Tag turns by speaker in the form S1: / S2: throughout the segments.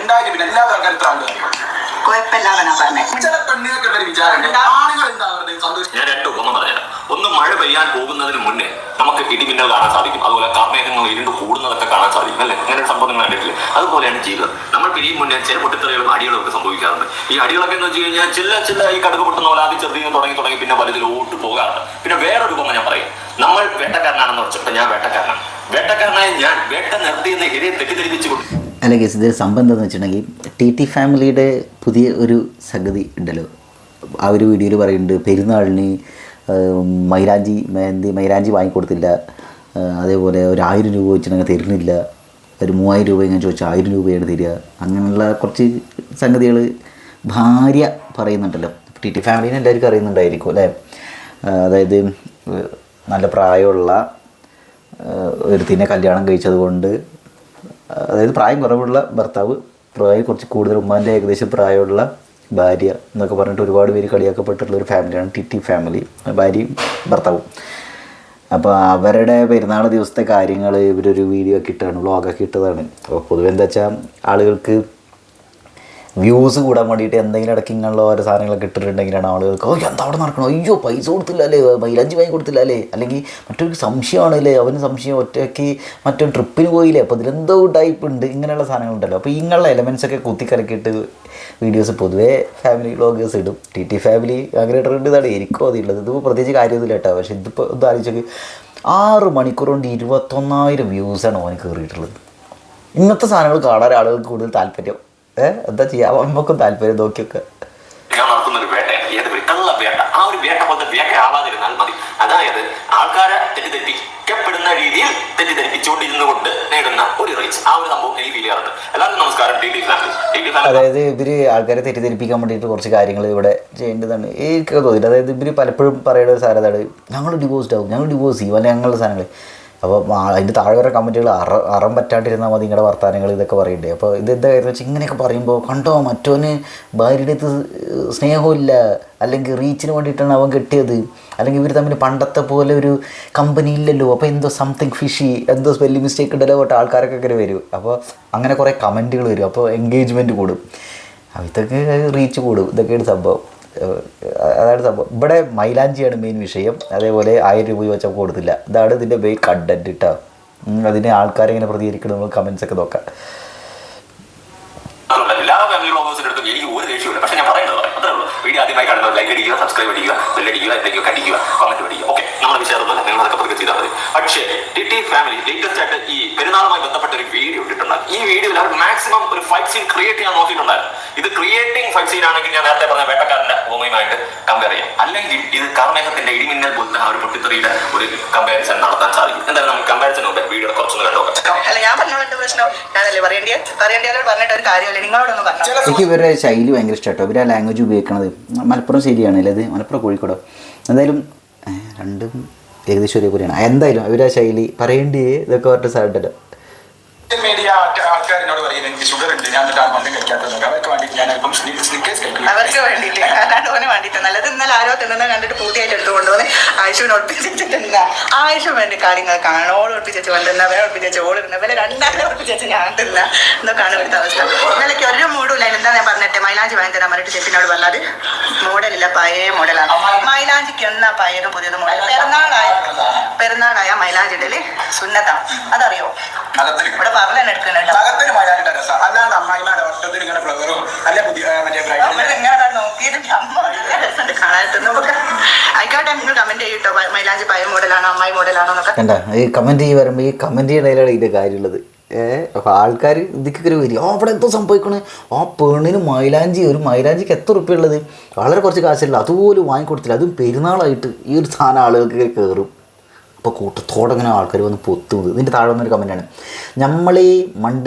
S1: ഉണ്ടായിട്ട് പിന്നെ എല്ലാത്ത ആൾക്കാർ ഇത്ര ആളുകൾ
S2: കുഴപ്പമില്ലാതെ പറഞ്ഞേ.
S1: ചില പെണ്ണുങ്ങൾക്കുള്ള ഒരു വിചാരമുണ്ട് ആണുങ്ങൾ എന്താ സന്തോഷം.
S3: ഞാൻ രണ്ടു ഒന്നും പറഞ്ഞുതരാം. ഒന്ന്, മഴ പെയ്യാൻ പോകുന്നതിന് മുന്നേ നമുക്ക് ഇടിമിന്നൽ കാണാൻ സാധിക്കും. അതുപോലെ കാർമേഘങ്ങൾ ഇരുണ്ട് കൂടുന്നതൊക്കെ കാണാൻ സാധിക്കും അല്ലേ? അങ്ങനെ ഒരു സംഭവം നിങ്ങൾ കണ്ടിട്ടില്ല? അതുപോലെയാണ് ജീവിതം. നമ്മൾ പിരിയും മുന്നേ ചില പൊട്ടിത്തെറികളും അടികളും ഒക്കെ സംഭവിക്കാറുണ്ട്. ഈ അടികളൊക്കെ എന്ന് വെച്ച് കഴിഞ്ഞാൽ ചില ഈ കടുക് പൊട്ടുന്ന പോലെ ആദ്യം ചെറുതിനും തുടങ്ങി പിന്നെ വലുതിലോട്ട് പോകാറുണ്ട്. പിന്നെ വേറൊരു ഉപമ ഞാൻ പറയും. നമ്മൾ വേട്ടക്കാരനാണെന്ന് വെച്ചപ്പോൾ ഞാൻ വേട്ടക്കാരനാണ്. വേട്ടക്കാരനായ ഞാൻ വേട്ട നിർത്തിയെന്ന് ഇരയെ തെറ്റിദ്ധരിപ്പിച്ചുകൊണ്ട്
S4: അല്ല കേസ്, ഇതൊരു സംഭവം എന്താണെന്ന് വെച്ചിട്ടുണ്ടെങ്കിൽ ടി ഫാമിലിയുടെ പുതിയ ഒരു സംഗതി ഉണ്ടല്ലോ. ആ ഒരു വീഡിയോയിൽ പറയുന്നുണ്ട് പെരുന്നാളിന് മൈലാഞ്ചി വാങ്ങിക്കൊടുത്തില്ല, അതേപോലെ ഒരു 1000 രൂപ വെച്ചിട്ടുണ്ടെങ്കിൽ തരുന്നില്ല, ഒരു 3000 രൂപ ഇങ്ങനെ ചോദിച്ചാൽ 1000 രൂപയാണ് തരിക, അങ്ങനെയുള്ള കുറച്ച് സംഗതികൾ ഭാര്യ പറയുന്നുണ്ടല്ലോ. ടി ഫാമിലിനെ എല്ലാവർക്കും അറിയുന്നുണ്ടായിരിക്കും അല്ലേ? അതായത് നല്ല പ്രായമുള്ള ഒരുത്തിനെ കല്യാണം കഴിച്ചത് കൊണ്ട്, അതായത് പ്രായം കുറവുള്ള ഭർത്താവ്, പ്രായം കുറച്ച് കൂടുതൽ ഉമ്മാൻ്റെ ഏകദേശം പ്രായമുള്ള ഭാര്യ എന്നൊക്കെ പറഞ്ഞിട്ട് ഒരുപാട് പേര് കളിയാക്കപ്പെട്ടിട്ടുള്ള ഒരു ഫാമിലിയാണ് ടി ഫാമിലി, ഭാര്യയും ഭർത്താവും. അപ്പോൾ അവരുടെ പെരുന്നാൾ ദിവസത്തെ കാര്യങ്ങൾ ഇവരൊരു വീഡിയോ ഒക്കെ ഇട്ടതാണ്, വ്ളോഗൊക്കെ ഇട്ടതാണ്. അപ്പോൾ പൊതുവെ എന്താ വെച്ചാൽ ആളുകൾക്ക് വ്യൂസ് കൂടാൻ വേണ്ടിയിട്ട് എന്തെങ്കിലും ഇടയ്ക്ക് ഇങ്ങനെയുള്ള ഓരോ സാധനങ്ങളൊക്കെ ഇട്ടിട്ടുണ്ടെങ്കിലാണ് ആളുകൾക്ക് എന്താ അവിടെ നടക്കണം, അയ്യോ പൈസ കൊടുത്തില്ല അല്ലേ, മൈലാഞ്ചി വാങ്ങി കൊടുത്തില്ല അല്ലേ, അല്ലെങ്കിൽ മറ്റൊരു സംശയമാണല്ലേ, അവന് സംശയം ഒറ്റയ്ക്ക് മറ്റൊരു ട്രിപ്പിന് പോയില്ലേ, അപ്പോൾ ഇതിലെന്തോ ടൈപ്പ് ഉണ്ട്, ഇങ്ങനെയുള്ള സാധനങ്ങളുണ്ടല്ലോ. അപ്പോൾ ഇങ്ങനെയുള്ള എലമെൻസൊക്കെ കുത്തിക്കലക്കിയിട്ട് വീഡിയോസ് പൊതുവേ ഫാമിലി വ്ളോഗേഴ്സ് ഇടും. ടി ഫാമിലി അങ്ങനെ ഇട്ടിട്ടുണ്ട്. ഇതാണ് എനിക്കും അതിലുള്ളത്. ഇതിപ്പോൾ പ്രത്യേകിച്ച് കാര്യമൊന്നുമില്ല കേട്ടോ. പക്ഷേ ഇതിപ്പോൾ ഇത് ആലോചിച്ചൊക്കെ 6 മണിക്കൂർ കൊണ്ട് 21,000 വ്യൂസാണ് ഓന് കയറിയിട്ടുള്ളത്. ഇങ്ങനത്തെ സാധനങ്ങൾ കാണാൻ ആളുകൾക്ക് കൂടുതൽ താല്പര്യം. എന്താ ചെയ്യാം, നമുക്കും താല്പര്യം നോക്കിയൊക്കെ
S3: നടത്തുന്നൊരു വേട്ടയാണ് ഏത് കള്ള വേട്ട. ആ ഒരു വേട്ട പോലത്തെ വേട്ട ആവാതിരുന്നാൽ മതി. അതായത് ആൾക്കാരെ തെറ്റിദ്ധരിപ്പിക്കപ്പെടുന്ന രീതിയിൽ തെറ്റിദ്ധരിപ്പിച്ചുകൊണ്ടിരുന്നു കൊണ്ട് നേടുന്ന ഒരു റീച്ച്, ആ ഒരു സംഭവം എനിക്ക് ഫീൽ ചെയ്യാറുണ്ട്. എല്ലാവർക്കും നമസ്കാരം. T family.
S4: അതായത് ഇവർ ആൾക്കാരെ തെറ്റിദ്ധരിപ്പിക്കാൻ വേണ്ടിയിട്ട് കുറച്ച് കാര്യങ്ങൾ ഇവിടെ ചെയ്യേണ്ടതാണ് എനിക്ക് തോന്നിയിട്ട്. അതായത് ഇവർ പലപ്പോഴും പറയുന്ന ഒരു സാധനമാണ് ഞങ്ങൾ ഡിവോഴ്സ്ഡ് ആവും, ഞങ്ങൾ ഡിവോഴ്സ് ചെയ്യും, അല്ലെങ്കിൽ അങ്ങനെയുള്ള സാധനങ്ങൾ. അപ്പോൾ അതിൻ്റെ താഴെ വരെ കമൻറ്റുകൾ അറം പറ്റാണ്ടിരുന്നാൽ മതി നിങ്ങളുടെ വർത്തമാനങ്ങൾ ഇതൊക്കെ പറയണ്ടേ. അപ്പോൾ ഇതെന്തായിരുന്നു വെച്ചാൽ ഇങ്ങനെയൊക്കെ പറയുമ്പോൾ കണ്ടോ മറ്റോന് ഭാര്യയുടെ അടുത്ത് സ്നേഹമില്ല, അല്ലെങ്കിൽ റീച്ചിന് വേണ്ടിയിട്ടാണ് അവൻ കെട്ടിയത്, അല്ലെങ്കിൽ ഇവർ തമ്മിൽ പണ്ടത്തെ പോലെ ഒരു കമ്പനി ഇല്ലല്ലോ, അപ്പോൾ എന്തോ സംതിങ് ഫിഷി, എന്തോ സ്പെല്ലിംഗ് മിസ്റ്റേക്ക് ഉണ്ടല്ലോ തൊട്ട് ആൾക്കാരൊക്കെ ഇങ്ങനെ വരും. അപ്പോൾ അങ്ങനെ കുറേ കമൻറ്റുകൾ വരും. അപ്പോൾ എൻഗേജ്മെൻറ്റ് കൂടും, ഇതൊക്കെ റീച്ച് കൂടും. ഇതൊക്കെയാണ് സംഭവം. അതാണ് സംഭവം. ഇവിടെ മൈലാഞ്ചിയാണ് മെയിൻ വിഷയം. അതേപോലെ 1000 രൂപ വെച്ചാൽ കൊടുത്തില്ല. ഇതാണ് ഇതിൻ്റെ മെയിൻ കണ്ടൻറ്റ് കേട്ടോ. അതിന് ആൾക്കാരെങ്ങനെ പ്രതികരിക്കണം നമ്മൾ കമൻസൊക്കെ നോക്കാം.
S3: എല്ലാ ഫാമിലി വ്ളോഗേഴ്സിന്റെ അടുത്തും എനിക്ക് ഒരു ദേഷ്യമില്ല. പക്ഷേ ഞാൻ പറയുന്നത് അത്രേ ഉള്ളൂ. വീഡിയോ ആദ്യമായി കാണുന്നവർ ലൈക്ക് അടിക്കുക, സബ്സ്ക്രൈബ് അടിക്കുക, ബെല്ലടിക്കുക, എന്തെങ്കിലും കടിക്കുക, കമന്റ് അടിക്കുക. ഓക്കെ, നമ്മുടെ വിഷയമൊന്നുമല്ല, നിങ്ങൾ അതൊക്കെ പതുക്കെ ചെയ്താൽ മതി. പക്ഷേ ടി ഫാമിലി ലേറ്റസ്റ്റ് ആയിട്ട് ഈ പെരുന്നാളുമായി ബന്ധപ്പെട്ട ഒരു വീഡിയോ ഇട്ടിട്ടുണ്ട്. ഈ വീഡിയോയിൽ അവർ മാക്സിമം ഒരു ഫൈറ്റ് സീൻ ക്രിയേറ്റ് ചെയ്യാൻ നോക്കിയിട്ടുണ്ടായിരുന്നു. ഇത് ക്രിയേറ്റിംഗ് ഫൈറ്റ് സീൻ ആണെങ്കിൽ ഞാൻ നേരത്തെ പറഞ്ഞ വേട്ടക്കാരന്റെ ഭൂമിയുമായിട്ട് കമ്പയർ ചെയ്യാം. അല്ലെങ്കിൽ ഇത് കാർമേഘത്തിന്റെ ഇടിമിന്നൽ പോലത്തെ ആ ഒരു പൊട്ടിത്തെറിയുടെ ഒരു കമ്പാരിസൺ നടത്താൻ സാധിക്കും. എന്തായാലും നമുക്ക് കമ്പാരിസൺ മുമ്പ് വീഡിയോ കുറച്ചൊന്ന് കണ്ടോക്കാം.
S2: അല്ല, ഞാൻ പറഞ്ഞോളൂ പ്രശ്നം ഞാനല്ലേ പറയേണ്ടത് പറഞ്ഞിട്ട് ഒരു കാര്യമല്ല. നിങ്ങളോടൊന്ന് പറഞ്ഞു.
S4: എനിക്ക് ഇവരുടെ ശൈലി ഭയങ്കര ഇഷ്ടമാട്ടോ. ഇവർ ആ ലാംഗ്വേജ് ഉപയോഗിക്കണത്. മലപ്പുറം ശരിയാണല്ലേ ഇത്? മലപ്പുറം കോഴിക്കോടോ? എന്തായാലും രണ്ടും ഏകദേശം ഒരേപോലെയാണ്. എന്തായാലും ഇവരാ ശൈലി പറയേണ്ടി ഇതൊക്കെ പറഞ്ഞ സാധനം
S1: മീഡിയ ആൾക്കാരോട് പറയുന്നത് എനിക്ക് ഷുഗർ ഉണ്ട്, ഞാൻ മദ്യം കഴിക്കാത്തത് അവർക്ക് വേണ്ടിയിട്ട് ഞാൻ അല്പം സ്നിക്കേഴ്സ് കഴിക്കും.
S2: അവർക്ക് വേണ്ടിയിട്ട് ഓന് വേണ്ടിയിട്ട് നല്ലത്. ഇന്നലെ ആരോ തിന്നുന്നത് കണ്ടിട്ട് പൂർത്തിയായിട്ട് എടുത്തു കൊണ്ടുവന്ന് ആയുഷിനെ ഒളിപ്പിച്ചിട്ടുന്ന ആയുഷ് വേണ്ടി കാര്യങ്ങൾ കാണണം. ഓൾ ഒളിപ്പിച്ചു കൊണ്ടുവന്ന അവരെ ഒളിപ്പിച്ചു ഓടുന്ന അവരെ രണ്ടാമത് ഒളിപ്പിച്ചു ഞാൻ തിന്ന എന്നൊക്കെയാണ് ഇവിടുത്തെ അവസ്ഥ. ഇന്നലേക്ക് ഒരു മൂടുമില്ല. എന്താ ഞാൻ പറഞ്ഞിട്ട് മൈലാഞ്ചി വാങ്ങി തരാൻ പറഞ്ഞിട്ട് ചെപ്പിനോട് പറഞ്ഞത് മോഡലില്ല, പഴയ മോഡലാണ്. മൈലാഞ്ചിക്ക് എന്നാ പഴയതും പുതിയതും മോഡൽ. പെരുന്നാളായ മൈലാഞ്ചി ഇടല് സുന്നത്താണ്. അതറിയോ? ഇവിടെ പറഞ്ഞ എടുക്കുന്നുണ്ട്.
S1: അല്ലാതെ അമ്മായിമാരുടെ വർഷത്തിൽ ഇങ്ങനെ ഫ്ലവറും അല്ല പുതിയ
S2: ഇങ്ങനെ നോക്കിയിട്ട് കാണാൻ ആയിക്കോട്ടെ. നിങ്ങൾ കമന്റ് ചെയ്യട്ടോ മൈലാഞ്ചി പഴയ മോഡലാണോ അമ്മായി മോഡലാണോ എന്നൊക്കെ.
S4: കണ്ട ഈ കമന്റ് വരുമ്പോൾ ഈ കമന്റ് ചെയ്യണതിലാണ് ഇതിൻ്റെ കാര്യമുള്ളത്. അപ്പോൾ ആൾക്കാർ ഇതിക്കൊരു വരും അവിടെ എന്തോ സംഭവിക്കണേ. ആ പെണ്ണിന് ഒരു മൈലാഞ്ചിക്ക് എത്ര ഉറുപ്പ്യ ഉള്ളത്? വളരെ കുറച്ച് കാശുള്ള അതുപോലും വാങ്ങിക്കൊടുത്തില്ല. അതും പെരുന്നാളായിട്ട് ഈ ഒരു സാധനം ആളുകൾക്ക് കയറും. അപ്പോൾ കൂട്ടത്തോടെ അങ്ങനെ ആൾക്കാർ വന്ന് പൊത്തുന്നത്. ഇതിൻ്റെ താഴെ വന്നൊരു കമൻറ്റാണ്, നമ്മളെ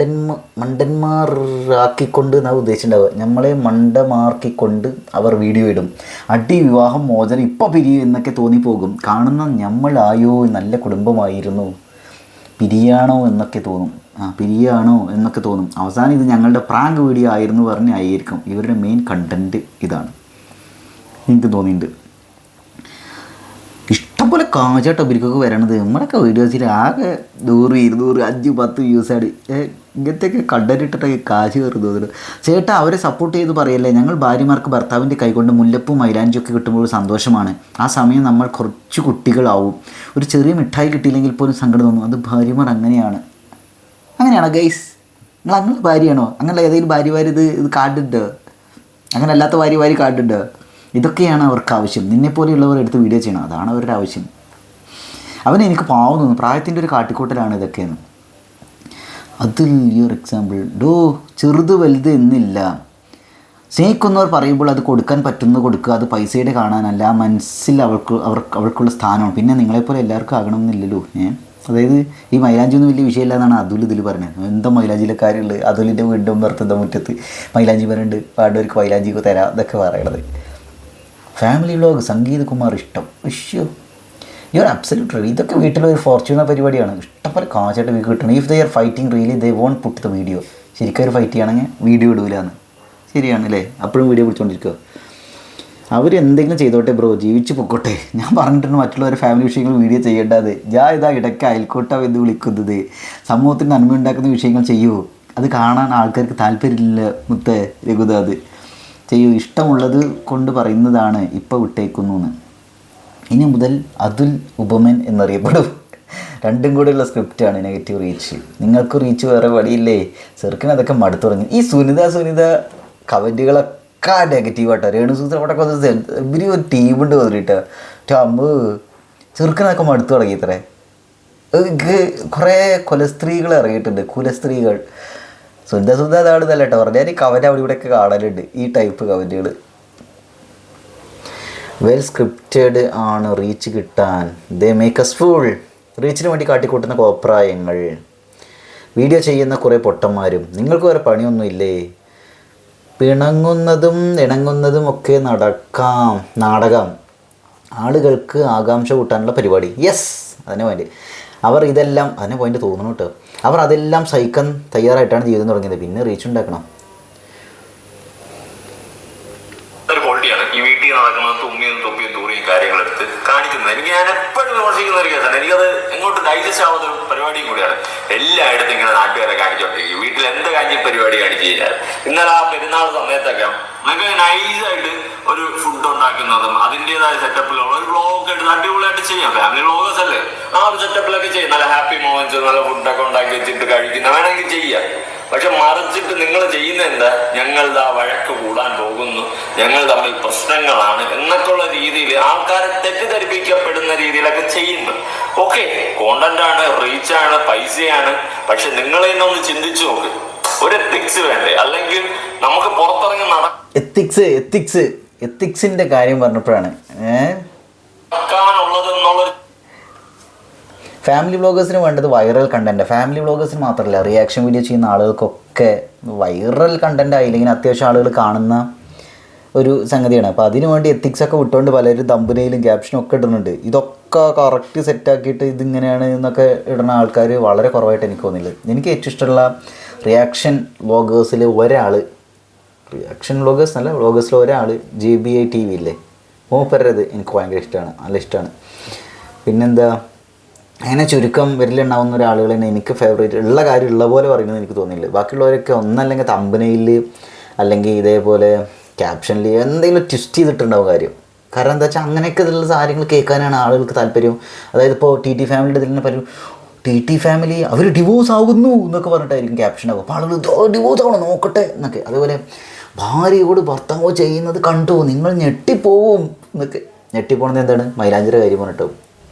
S4: മണ്ടന്മാരാക്കിക്കൊണ്ട് എന്നാണ് ഉദ്ദേശിച്ചിട്ടുണ്ടാവുക. നമ്മളെ മണ്ടമാർക്കിക്കൊണ്ട് അവർ വീഡിയോ ഇടും. അടി, വിവാഹം, മോചനം, ഇപ്പം പിരിയും എന്നൊക്കെ തോന്നിപ്പോകും. കാണുന്ന നമ്മളായോ നല്ല കുടുംബമായിരുന്നു, പിരിയാണോ എന്നൊക്കെ തോന്നും. പിരിയാണോ എന്നൊക്കെ തോന്നും. അവസാനം ഇത് ഞങ്ങളുടെ പ്രാങ്ക് വീഡിയോ ആയിരുന്നു പറഞ്ഞായിരിക്കും. ഇവരുടെ മെയിൻ കണ്ടൻറ്റ് ഇതാണ് എനിക്ക് തോന്നിയിട്ടുണ്ട്. ഇഷ്ടംപോലെ കാശാട്ടോ ഇവർക്കൊക്കെ വരണത്. നമ്മളൊക്കെ വീഡിയോസിൽ ആകെ 100, 200, 5, 10 വ്യൂസാണ്. ഇങ്ങനത്തെയൊക്കെ കണ്ടന്റിട്ടിട്ടൊക്കെ കാശ് കയറി തോന്നുന്നു. ചേട്ടാ അവരെ സപ്പോർട്ട് ചെയ്ത് പറയല്ലേ, ഞങ്ങൾ ഭാര്യമാർക്ക് ഭർത്താവിൻ്റെ കൈകൊണ്ട് മുല്ലപ്പൂ മൈലാഞ്ചിയൊക്കെ കിട്ടുമ്പോൾ സന്തോഷമാണ്. ആ സമയം നമ്മൾ കുറച്ച് കുട്ടികളാവും. ഒരു ചെറിയ മിഠായി കിട്ടിയില്ലെങ്കിൽ പോലും സങ്കടം തോന്നും. അത് ഭാര്യമാർ അങ്ങനെയാണോ ഗൈസ്? നിങ്ങൾ അങ്ങനെ ഭാര്യയാണോ? അങ്ങനെ ഏതെങ്കിലും ഭാര്യമാർ ഇത് കാർഡുണ്ടോ? അങ്ങനെ അല്ലാത്ത ഭാര്യമാർ കാർഡുണ്ടോ? ഇതൊക്കെയാണ് അവർക്ക് ആവശ്യം. നിന്നെപ്പോലെയുള്ളവർ എടുത്ത് വീഡിയോ ചെയ്യണം, അതാണ് അവരുടെ ആവശ്യം. അവനെ എനിക്ക് പാവം തോന്നുന്നു. പ്രായത്തിൻ്റെ ഒരു കാട്ടിക്കൂട്ടലാണ് ഇതൊക്കെയെന്ന്. അതിൽ ഈ ഒരു എക്സാമ്പിൾ ചെറുത് വലുത് എന്നില്ല. സ്നേഹിക്കുന്നവർ പറയുമ്പോൾ അത് കൊടുക്കാൻ പറ്റുന്നത് കൊടുക്കുക. അത് പൈസയുടെ കാണാനല്ല, മനസ്സിൽ അവർക്കുള്ള സ്ഥാനമാണ്. പിന്നെ നിങ്ങളെപ്പോലെ എല്ലാവർക്കും ആകണമെന്നില്ലല്ലോ. അതായത് ഈ മൈലാഞ്ചിയൊന്നും വലിയ വിഷയമില്ല എന്നാണ് അതുൽ ഇതിൽ പറഞ്ഞത്. എന്താ മൈലാഞ്ചിയിലെ കാര്യമുള്ളത്? അതുലിൻ്റെ വീണ്ടും നിർത്തുന്ന മുറ്റത്ത് മൈലാഞ്ചി പറയുന്നുണ്ട്, വേണ്ടവർക്ക് മൈലാഞ്ചിക്ക് തരാം, ഇതൊക്കെ പറയണത്. ഫാമിലി വ്ളോഗ് സംഗീത് കുമാർ ഇഷ്ടം. Your absolute ready. ഇതൊക്കെ വീട്ടിലൊരു ഫോർച്യൂണർ പരിപാടിയാണ്. ഇഷ്ടംപോലെ കാശായിട്ട് വീക്ക് കിട്ടണം. If they are fighting really they won't put the video. ശരിക്കും അവർ ഫൈറ്റ് ചെയ്യുകയാണെങ്കിൽ വീഡിയോ ഇടൂലെന്ന്. ശരിയാണ് അല്ലേ? അപ്പോഴും വീഡിയോ പിടിച്ചുകൊണ്ടിരിക്കുക. അവരെന്തെങ്കിലും ചെയ്തോട്ടെ ബ്രോ, ജീവിച്ച് പൊക്കോട്ടെ. ഞാൻ പറഞ്ഞിട്ടുണ്ട് മറ്റുള്ളവരുടെ ഫാമിലി വിഷയങ്ങൾ വീഡിയോ ചെയ്യേണ്ടത്. ഇതാ ഇടയ്ക്ക് അയൽക്കൂട്ടം എന്ന് വിളിക്കുന്നത്. സമൂഹത്തിന് നന്മ ഉണ്ടാക്കുന്ന വിഷയങ്ങൾ ചെയ്യൂ. അത് കാണാൻ ആൾക്കാർക്ക് താല്പര്യമില്ല മുത്തേ രഘുദ. അത് ചെയ്യൂ. ഇഷ്ടമുള്ളത് കൊണ്ട് പറയുന്നതാണ് ഇപ്പോൾ വിട്ടേക്കുന്നു എന്ന്. ഇനി മുതൽ അതുൽ ഉപമൻ എന്നറിയപ്പെടും. രണ്ടും കൂടെയുള്ള സ്ക്രിപ്റ്റാണ് നെഗറ്റീവ് റീച്ച്. നിങ്ങൾക്ക് റീച്ച് വേറെ വഴിയില്ലേ? ചെറുക്കിന് അതൊക്കെ മടുത്തു തുടങ്ങി. ഈ സുനിത കമൻറ്റുകളൊക്കെ നെഗറ്റീവാട്ടോ. രേണുസൂത്രപ്പെട്ടൊക്കെ ഇവര് ഒരു ടീമുണ്ട് വന്നിട്ട് അമ്മ ചെറുക്കിനൊക്കെ മടുത്തു തുടങ്ങി. ഇത്രേ കുറേ കുലസ്ത്രീകൾ ഇറങ്ങിയിട്ടുണ്ട്. കുലസ്ത്രീകൾ സുന്ദ അതാണെന്നല്ല കേട്ടോ പറഞ്ഞാൽ. ഈ കമൻറ്റ് അവിടെ ഇവിടെയൊക്കെ കാണലുണ്ട്, ഈ ടൈപ്പ് കമൻറ്റുകൾ. വെൽ സ്ക്രിപ്റ്റഡ് ആണ് റീച്ച് കിട്ടാൻ. They make us fool. റീച്ചിന് വേണ്ടി കാട്ടിക്കൂട്ടുന്ന കോപ്രായങ്ങൾ. വീഡിയോ ചെയ്യുന്ന കുറേ പൊട്ടന്മാരും. നിങ്ങൾക്ക് വേറെ പണിയൊന്നുമില്ലേ? ഇണങ്ങുന്നതും ഒക്കെ നാടകം. ആളുകൾക്ക് ആകാംക്ഷ കൂട്ടാനുള്ള പരിപാടി. യെസ്, അതിന് വേണ്ടി അവർ ഇതെല്ലാം അതിന് പോയിന്റ് തോന്നുന്നു കേട്ടോ. അവർ അതെല്ലാം സഹിക്കാൻ തയ്യാറായിട്ടാണ് ജീവിതം തുടങ്ങിയത്. പിന്നെ റീച്ച് ഉണ്ടാക്കണം.
S3: ഒരു ക്വാളിറ്റിയാണ് ഈ വീട്ടിൽ നടക്കുന്ന തുമ്മിയും തൊപ്പിയും തൂറിയും കാര്യങ്ങളെടുത്ത് കാണിക്കുന്നത്. ഞാൻ എപ്പോഴും വിമർശിക്കുന്ന ഒരു കേസാണ്. എനിക്കത് എങ്ങോട്ട് ഡൈജസ്റ്റ് ആവുന്ന ഒരു പരിപാടിയും കൂടിയാണ്. എല്ലായിടത്തും ഇങ്ങനെ നാട്ടുകാരെ കാണിച്ചോണ്ടിരിക്കും. വീട്ടിൽ എന്ത് കാണിച്ച പരിപാടി കാണിച്ചു കഴിഞ്ഞാൽ ഇന്നലെ ആ പെരുന്നാൾ സമയത്തൊക്കെ നമുക്ക് നൈസായിട്ട് ഒരു ഫുഡ് ഉണ്ടാക്കുന്നതും അതിൻ്റെതായ സെറ്റപ്പിലുള്ള ഒരു വ്ളോഗ് എടുത്ത് അടിപൊളിയായിട്ട് ചെയ്യാം. ഫാമിലി വ്ളോഗേഴ്സ് അല്ലേ, ആ ഒരു സെറ്റപ്പിലൊക്കെ ചെയ്യും. നല്ല ഹാപ്പി മൊമെന്റ്സ്, നല്ല ഫുഡൊക്കെ ഉണ്ടാക്കി വെച്ചിട്ട് കഴിക്കുന്ന വേണമെങ്കിൽ ചെയ്യാം. പക്ഷെ മറിച്ചിട്ട് നിങ്ങൾ ചെയ്യുന്ന എന്താ? ഞങ്ങളുടെ ആ വഴക്ക് കൂടാൻ പോകുന്നു, ഞങ്ങൾ തമ്മിൽ പ്രശ്നങ്ങളാണ് എന്നൊക്കെയുള്ള രീതിയിൽ ആൾക്കാരെ തെറ്റിദ്ധരിപ്പിക്കപ്പെടുന്ന രീതിയിലൊക്കെ ചെയ്യുന്നു. ഓക്കെ, കോണ്ടന്റ് ആണ്, റീച്ചാണ്, പൈസയാണ്. പക്ഷെ നിങ്ങൾ തന്നെ ചിന്തിച്ചു നോക്ക്. ഒരു എത്തിക്സ് വേണ്ടേ? അല്ലെങ്കിൽ നമുക്ക് പുറത്തിറങ്ങി
S4: എത്തിക്സിന്റെ കാര്യം പറഞ്ഞപ്പോഴാണ്
S3: നടക്കാനുള്ളതെന്നുള്ളൊരു
S4: ഫാമിലി വ്ളോഗേഴ്സിന് വേണ്ടത് വൈറൽ കണ്ടന്റ്. ഫാമിലി വ്ളോഗേഴ്സിന് മാത്രമല്ല, റിയാക്ഷൻ വീഡിയോ ചെയ്യുന്ന ആളുകൾക്കൊക്കെ വൈറൽ കണ്ടന്റ് ആയില്ലെങ്കിൽ അത്യാവശ്യം ആളുകൾ കാണുന്ന ഒരു സംഗതിയാണ്. അപ്പോൾ അതിനു വേണ്ടി എത്തിക്സൊക്കെ വിട്ടുകൊണ്ട് പലരും തമ്പുനയിലും ക്യാപ്ഷനും ഒക്കെ ഇടുന്നുണ്ട്. ഇതൊക്കെ കറക്റ്റ് സെറ്റാക്കിയിട്ട് ഇതിങ്ങനെയാണ് എന്നൊക്കെ ഇടുന്ന ആൾക്കാർ വളരെ കുറവായിട്ട് എനിക്ക് തോന്നിയില്ല. എനിക്ക് ഏറ്റവും ഇഷ്ടമുള്ള റിയാക്ഷൻ വ്ളോഗേഴ്സിൽ ഒരാൾ, റിയാക്ഷൻ വ്ളോഗേഴ്സ് അല്ല, വ്ളോഗേഴ്സിൽ ഒരാൾ JBI TV ഇല്ലേ, മൂപ്പരത് എനിക്ക് ഭയങ്കര ഇഷ്ടമാണ്, നല്ല ഇഷ്ടമാണ്. പിന്നെന്താ, അങ്ങനെ ചുരുക്കം വിരലുണ്ടാവുന്ന ഒരാളുകൾ തന്നെ എനിക്ക് ഫേവറേറ്റ്. ഉള്ള കാര്യം ഉള്ള പോലെ പറയുന്നത് എനിക്ക് തോന്നിയില്ല. ബാക്കിയുള്ളവരൊക്കെ ഒന്നല്ലെങ്കിൽ തമ്പനയിൽ അല്ലെങ്കിൽ ഇതേപോലെ ക്യാപ്ഷനിൽ എന്തെങ്കിലും ട്വിസ്റ്റ് ചെയ്തിട്ടുണ്ടാവും കാര്യം. കാരണം എന്താ വെച്ചാൽ അങ്ങനെയൊക്കെ ഉള്ള കാര്യങ്ങൾ കേൾക്കാനാണ് ആളുകൾക്ക് താല്പര്യം. അതായത് ഇപ്പോൾ TT ഫാമിലിയുടെ ഇതിൽ തന്നെ പറയും, TT ഫാമിലി അവർ ഡിവോഴ്സ് ആകുന്നു എന്നൊക്കെ പറഞ്ഞിട്ടായിരിക്കും ക്യാപ്ഷൻ ആകും. അപ്പോൾ ആളുകൾ ഡിവോഴ്സ് ആവണം നോക്കട്ടെ എന്നൊക്കെ. അതേപോലെ ഭാര്യയോട് ഭർത്താവോ ചെയ്യുന്നത് കണ്ടോ നിങ്ങൾ ഞെട്ടിപ്പോവും എന്നൊക്കെ. ഞെട്ടിപ്പോണത് എന്താണ്? മൈലാഞ്ചിയുടെ കാര്യം പറഞ്ഞിട്ടോ.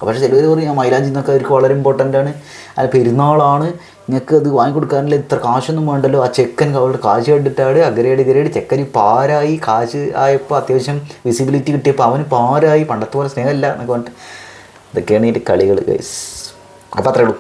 S4: പക്ഷേ ചിലവർ പറയും ആ മൈലാഞ്ചി എന്നൊക്കെ അവർക്ക് വളരെ ഇമ്പോർട്ടൻ്റ് ആണ്, അത് പെരുന്നാളാണ്, നിങ്ങൾക്ക് അത് വാങ്ങിക്കൊടുക്കാനില്ല, ഇത്ര കാശൊന്നും വേണ്ടല്ലോ. ആ ചെക്കൻ അവളുടെ കാശ് കണ്ടിട്ടാണ് അഗ്രേഡ് ചെക്കന് പാരായി. കാശ് ആയപ്പോൾ അത്യാവശ്യം വിസിബിലിറ്റി കിട്ടിയപ്പോൾ അവന് പാരായി, പണ്ടത്തെ പോലെ സ്നേഹമില്ല എന്നൊക്കെ പറഞ്ഞിട്ട്. ഇതൊക്കെയാണ് ഇതിൻ്റെ കളികൾ ഗൈസ്. അപ്പോൾ അത്രേ ഉള്ളൂ.